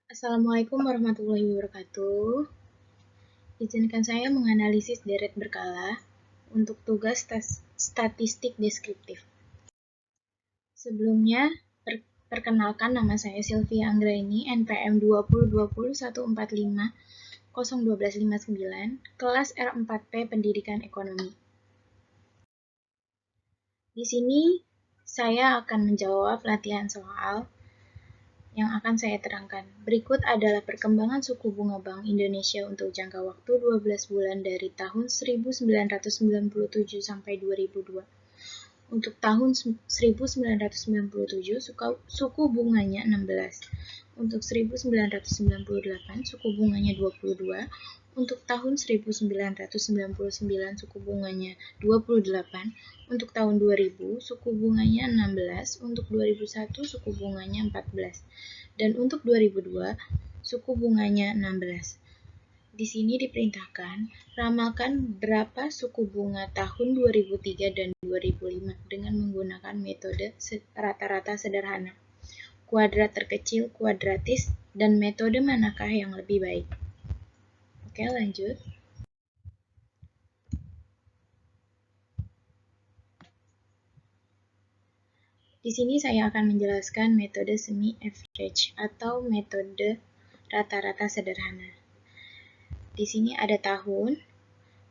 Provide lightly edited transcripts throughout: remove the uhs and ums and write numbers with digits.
Assalamualaikum warahmatullahi wabarakatuh. Izinkan saya menganalisis deret berkala untuk tugas statistik deskriptif. Sebelumnya, perkenalkan nama saya Sylvia Anggraini, NPM 202014501259, kelas R4P Pendidikan Ekonomi. Di sini saya akan menjawab latihan soal yang akan saya terangkan. Berikut adalah perkembangan suku bunga Bank Indonesia untuk jangka waktu 12 bulan dari tahun 1997 sampai 2002. Untuk tahun 1997, suku bunganya 16. Untuk 1998, suku bunganya 22. Untuk tahun 1999, suku bunganya 28. Untuk tahun 2000, suku bunganya 16. Untuk 2001, suku bunganya 14. Dan untuk 2002, suku bunganya 16. Di sini diperintahkan, ramalkan berapa suku bunga tahun 2003 dan 2005 dengan menggunakan metode rata-rata sederhana, kuadrat terkecil, kuadratis, dan metode manakah yang lebih baik. Oke, lanjut. Di sini saya akan menjelaskan metode semi-average atau metode rata-rata sederhana. Di sini ada tahun.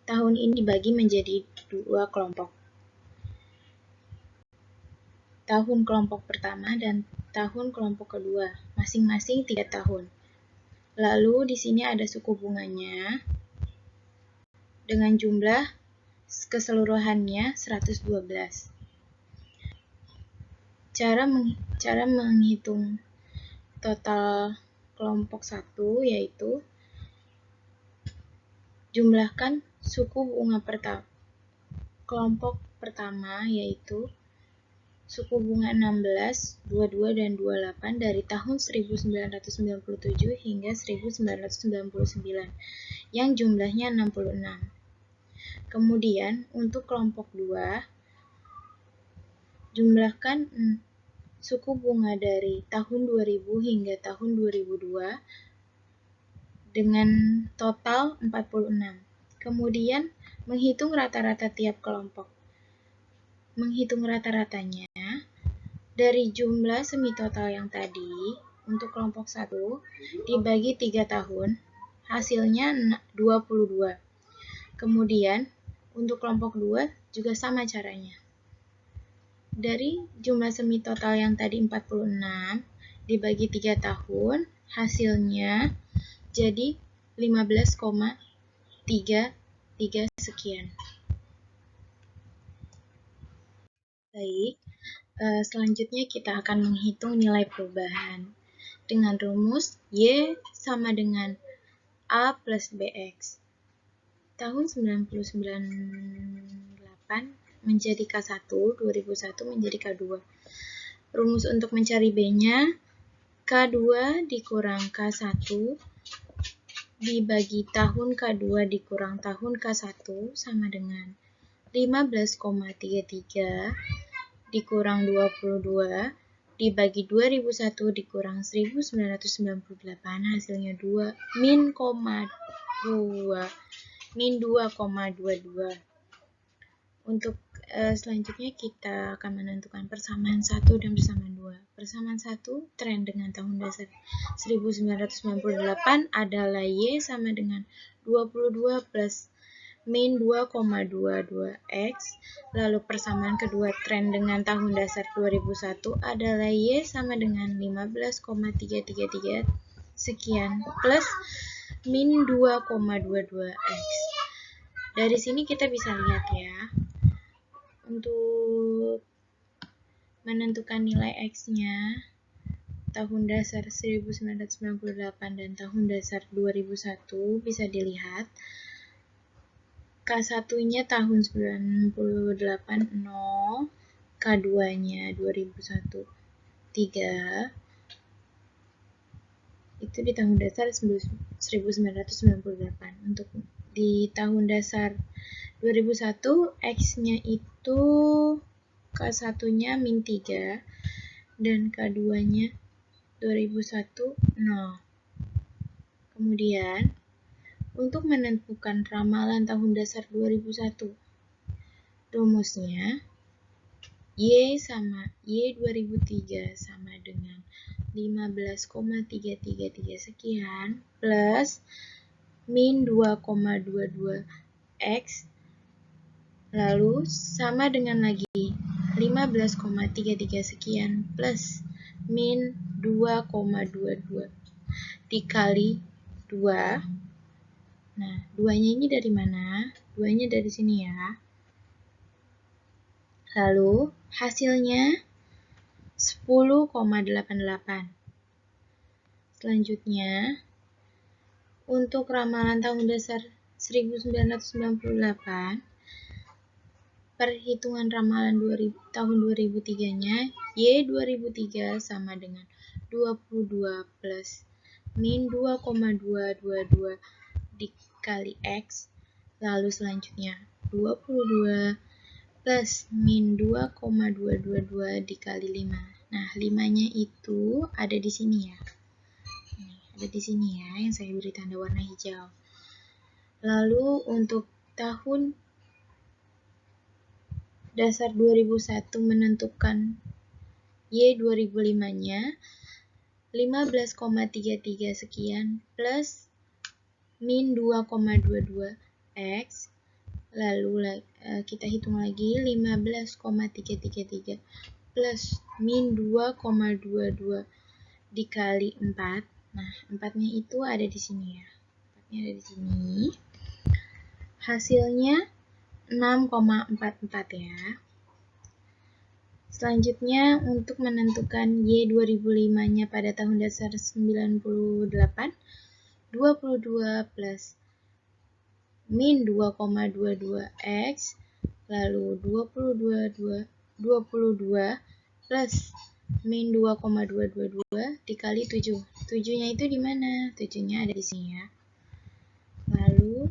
Tahun ini dibagi menjadi dua kelompok. Tahun kelompok pertama dan tahun kelompok kedua, masing-masing 3 tahun. Lalu di sini ada suku bunganya dengan jumlah keseluruhannya 112. Cara menghitung total kelompok 1 yaitu jumlahkan suku bunga kelompok pertama yaitu suku bunga 16, 22, dan 28 dari tahun 1997 hingga 1999 yang jumlahnya 66. Kemudian untuk kelompok 2, jumlahkan suku bunga dari tahun 2000 hingga tahun 2002 dengan total 46. Kemudian menghitung rata-rata tiap kelompok. Menghitung rata-ratanya dari jumlah semi total yang tadi untuk kelompok 1 dibagi 3 tahun, hasilnya 22. Kemudian untuk kelompok 2 juga sama caranya. Dari jumlah semi total yang tadi 46 dibagi 3 tahun, hasilnya jadi 15,33 sekian. Baik, selanjutnya kita akan menghitung nilai perubahan dengan rumus Y sama dengan A plus BX. Tahun 1998 menjadi K1, 2001 menjadi K2. Rumus untuk mencari B-nya, K2 dikurang K1 dibagi tahun K2 dikurang tahun K1 sama dengan 15,33 dikurang 22 dibagi 2001 dikurang 1998 hasilnya 2,22. Untuk selanjutnya kita akan menentukan persamaan 1 dan persamaan 2. Persamaan 1 tren dengan tahun dasar 1998 adalah Y sama dengan 22 plus min 2,22X. Lalu persamaan kedua tren dengan tahun dasar 2001 adalah Y sama dengan 15,333 sekian plus min 2,22X. Dari sini kita bisa lihat ya, untuk menentukan nilai X-nya tahun dasar 1998 dan tahun dasar 2001 bisa dilihat K1-nya tahun 98 0, K2-nya 2001 3, itu di tahun dasar 1998. Untuk di tahun dasar 2001, X-nya itu K1-nya min 3 dan K2-nya 2001 0. Kemudian, untuk menentukan ramalan tahun dasar 2001, rumusnya Y 2003 sama dengan 15,333 sekian plus min 2,22 X lalu sama dengan lagi 15,33 sekian plus min 2,22 dikali 2. Nah, 2-nya ini dari mana? 2-nya dari sini ya. Lalu hasilnya 10,88. Selanjutnya, untuk ramalan tahun dasar 1998, perhitungan ramalan tahun 2003-nya, Y 2003 sama dengan 22 plus min 2,222 dikali X, lalu selanjutnya 22 plus min 2,222 dikali 5. Nah, 5-nya itu ada di sini ya. Ada di sini ya, yang saya beri tanda warna hijau. Lalu untuk tahun dasar 2001 menentukan Y 2005-nya 15,33 sekian plus min 2,22 X. Lalu kita hitung lagi 15,333 plus min 2,22 dikali 4. Nah, 4-nya itu ada di sini ya. 4-nya ada di sini. Hasilnya 6,44 ya. Selanjutnya untuk menentukan Y 2005-nya pada tahun dasar 98, 22 plus min 2,22 X, lalu 22 plus min 2,222 dikali 7. 7-nya itu di mana? 7-nya ada di sini ya. Lalu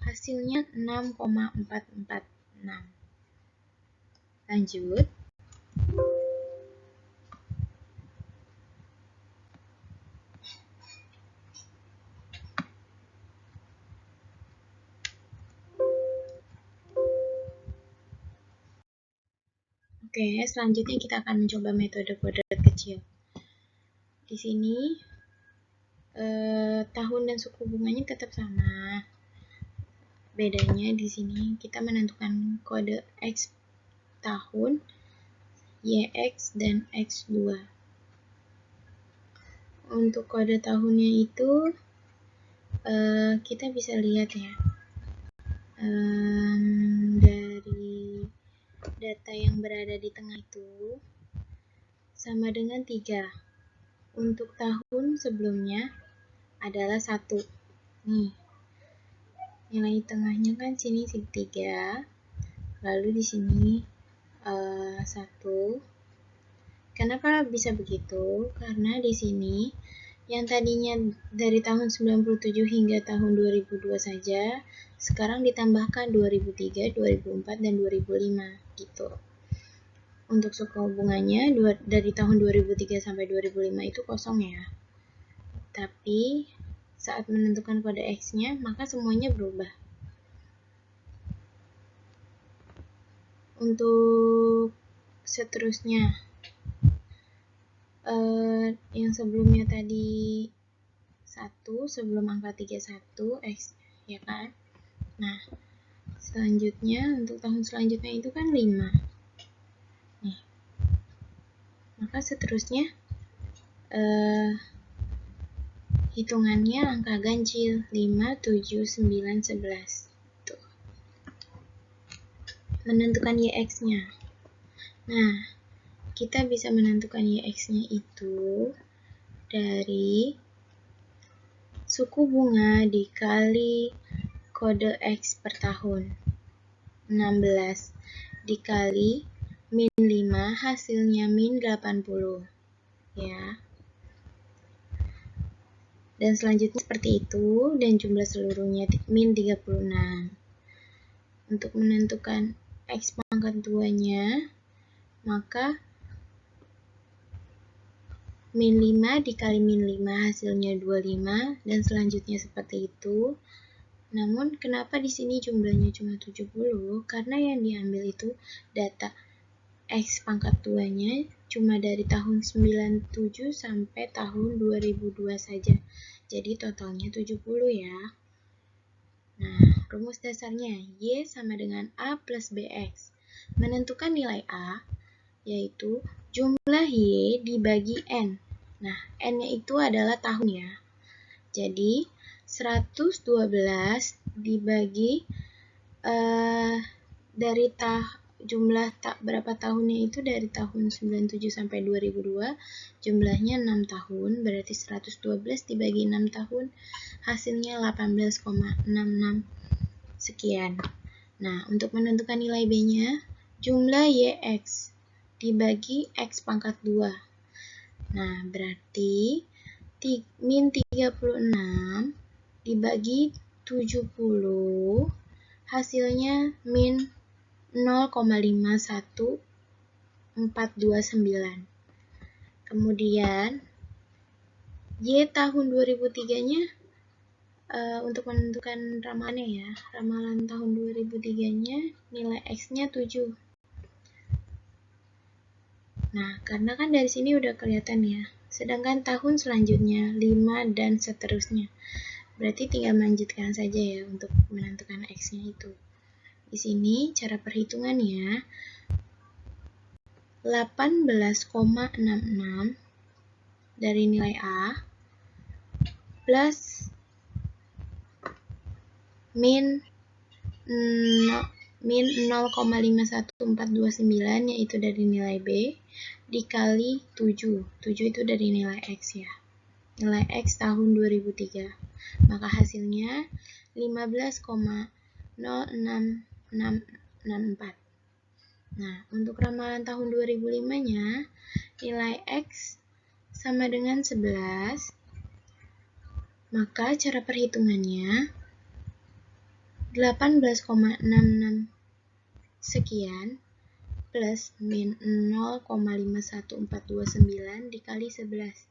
hasilnya 6,446. Lanjut. Oke, selanjutnya kita akan mencoba metode kuadrat kecil. Di sini tahun dan suku bunganya tetap sama. Bedanya di sini kita menentukan kode X tahun, YX dan X2. Untuk kode tahunnya itu kita bisa lihat ya. Dari data yang berada di tengah itu sama dengan 3. Untuk tahun sebelumnya adalah 1. Nih, nilai tengahnya kan sini 3, lalu di sini 1. Kenapa bisa begitu? Karena di sini yang tadinya dari tahun 97 hingga tahun 2002 saja, sekarang ditambahkan 2003, 2004, dan 2005 gitu. Untuk suku bunganya dari tahun 2003 sampai 2005 itu kosong ya. Tapi saat menentukan kode X-nya, maka semuanya berubah. Untuk seterusnya, yang sebelumnya tadi 1 sebelum angka 31 X ya kan. Nah, selanjutnya untuk tahun selanjutnya itu kan 5. Nih. Maka seterusnya hitungannya angka ganjil 5, 7, 9, 11. Tuh. Menentukan YX-nya. Nah, kita bisa menentukan YX-nya itu dari suku bunga dikali kode X per tahun. 16 dikali min 5 hasilnya min 80 ya. Dan selanjutnya seperti itu dan jumlah seluruhnya min 36. Untuk menentukan X pangkat 2-nya, maka min 5 dikali min 5 hasilnya 25 dan selanjutnya seperti itu. Namun kenapa di sini jumlahnya cuma 70? Karena yang diambil itu data X pangkat 2-nya cuma dari tahun 97 sampai tahun 2002 saja. Jadi totalnya 70 ya. Nah, rumus dasarnya Y sama dengan A plus BX. Menentukan nilai A yaitu jumlah Y dibagi N. Nah, N-nya itu adalah tahun ya. Jadi 112 dibagi dari jumlah berapa tahunnya itu dari tahun 97 sampai 2002, jumlahnya 6 tahun, berarti 112 dibagi 6 tahun, hasilnya 18,66 sekian. Nah, untuk menentukan nilai B-nya, jumlah YX dibagi X pangkat 2. Nah, berarti min 36 dibagi 70 hasilnya min 0,51429. Kemudian Y tahun 2003-nya untuk menentukan ramalannya ya. Ramalan tahun 2003-nya nilai X-nya 7. Nah, karena kan dari sini udah kelihatan ya. Sedangkan tahun selanjutnya 5 dan seterusnya. Berarti tinggal melanjutkan saja ya untuk menentukan X-nya itu. Di sini cara perhitungannya 18,66 dari nilai A plus min 0,51429 yaitu dari nilai B dikali 7. 7 itu dari nilai X ya. Nilai X tahun 2003. Maka hasilnya 15,06664. Nah, untuk ramalan tahun 2005-nya, nilai X sama dengan 11. Maka cara perhitungannya 18,66 sekian plus min 0,51429 dikali 11.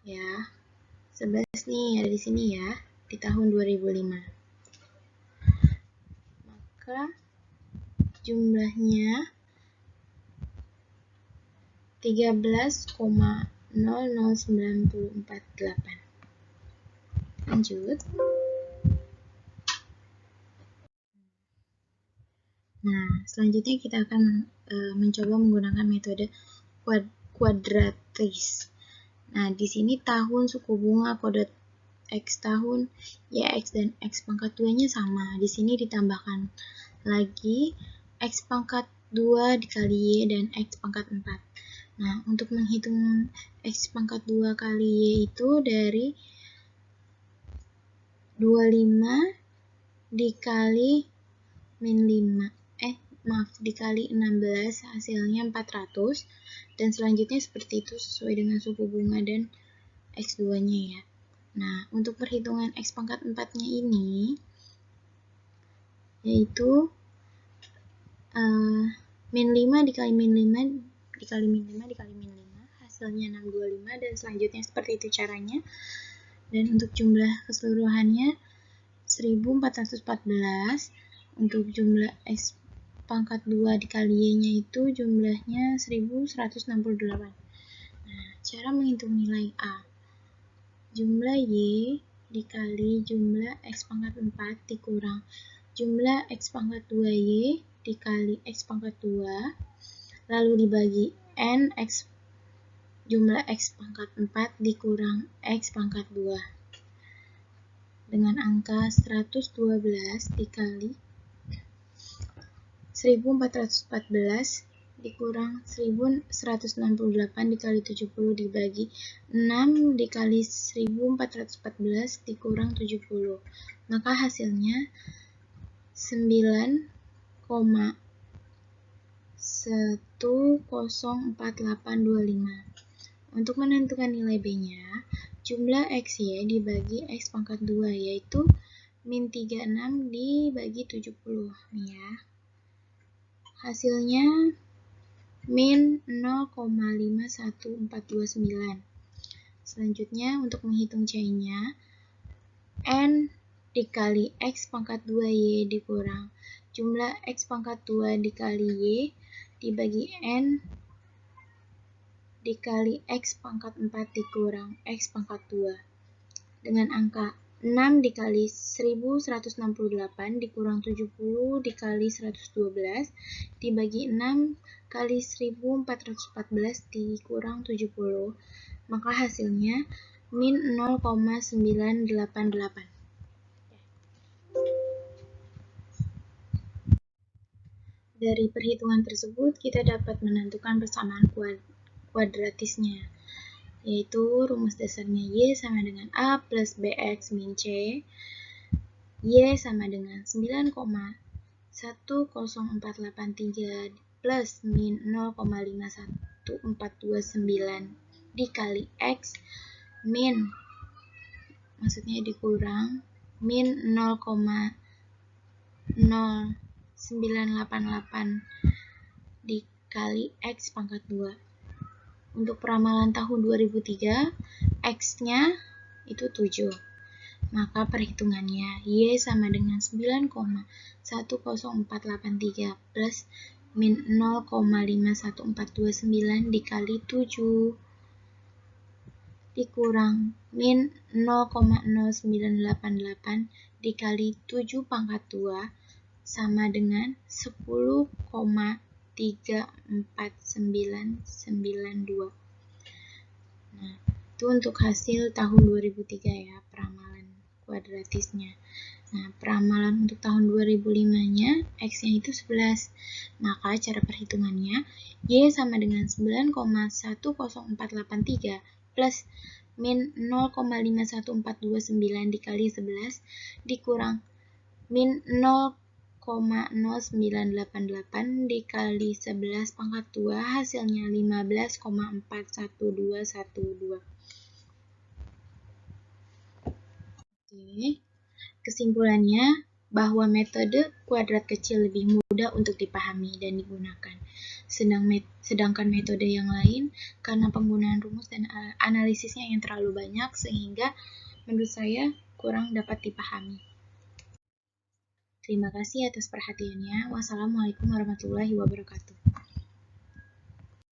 Ya, 11 nih ada di sini ya, di tahun 2005. Maka jumlahnya 13,00948. Lanjut. Nah, selanjutnya kita akan mencoba menggunakan metode kuadratis. Nah, di sini tahun, suku bunga, kode X tahun, YX dan X pangkat 2-nya sama. Di sini ditambahkan lagi X pangkat 2 dikali Y dan X pangkat 4. Nah, untuk menghitung X pangkat 2 kali Y itu dari 25 dikali min 5. Dikali 16 hasilnya 400. Dan selanjutnya seperti itu sesuai dengan suku bunga dan X2-nya ya. Nah, untuk perhitungan X pangkat 4-nya ini, yaitu min 5 dikali min 5 dikali min 5 dikali min 5, hasilnya 625, dan selanjutnya seperti itu caranya. Dan untuk jumlah keseluruhannya 1414, untuk jumlah X pangkat 2 dikali Y-nya itu jumlahnya 1168. Nah, cara menghitung nilai A. Jumlah Y dikali jumlah X pangkat 4 dikurang jumlah X pangkat 2Y dikali X pangkat 2, lalu dibagi N jumlah X pangkat 4 dikurang X pangkat 2. Dengan angka 112 dikali 1414 dikurang 1168 dikali 70 dibagi 6 dikali 1414 dikurang 70. Maka hasilnya 9,104825. Untuk menentukan nilai B-nya, jumlah XY dibagi X pangkat 2 yaitu min 36 dibagi 70 nih ya. Hasilnya min 0,51429. selanjutnya untuk menghitung C-nya, N dikali X pangkat 2Y dikurang jumlah X pangkat 2 dikali Y dibagi N dikali X pangkat 4 dikurang X pangkat 2. Dengan angka 6 dikali 1168 dikurang 70 dikali 112 dibagi 6 kali 1414 dikurang 70, maka hasilnya min 0,988. Dari perhitungan tersebut, kita dapat menentukan persamaan kuadratisnya, yaitu rumus dasarnya Y sama dengan A plus BX min C, Y sama dengan 9,10483 plus min 0,51429 dikali X min, maksudnya dikurang, min 0,0988 dikali X pangkat 2. Untuk peramalan tahun 2003, X-nya itu 7. Maka perhitungannya Y sama dengan 9,10483 plus min 0,51429 dikali 7 dikurang min 0,0988 dikali 7 pangkat 2 sama dengan 10,34992. Nah, itu untuk hasil tahun 2003 ya, peramalan kuadratisnya. Nah, peramalan untuk tahun 2005-nya, X-nya itu 11. Maka cara perhitungannya, Y sama dengan 9,10483 plus min 0,51429 dikali 11 dikurang min 0,0988 dikali 11 pangkat 2 hasilnya 15,41212. Oke. Kesimpulannya bahwa metode kuadrat kecil lebih mudah untuk dipahami dan digunakan. Sedangkan metode yang lain karena penggunaan rumus dan analisisnya yang terlalu banyak sehingga menurut saya kurang dapat dipahami. Terima kasih atas perhatiannya. Wassalamualaikum warahmatullahi wabarakatuh.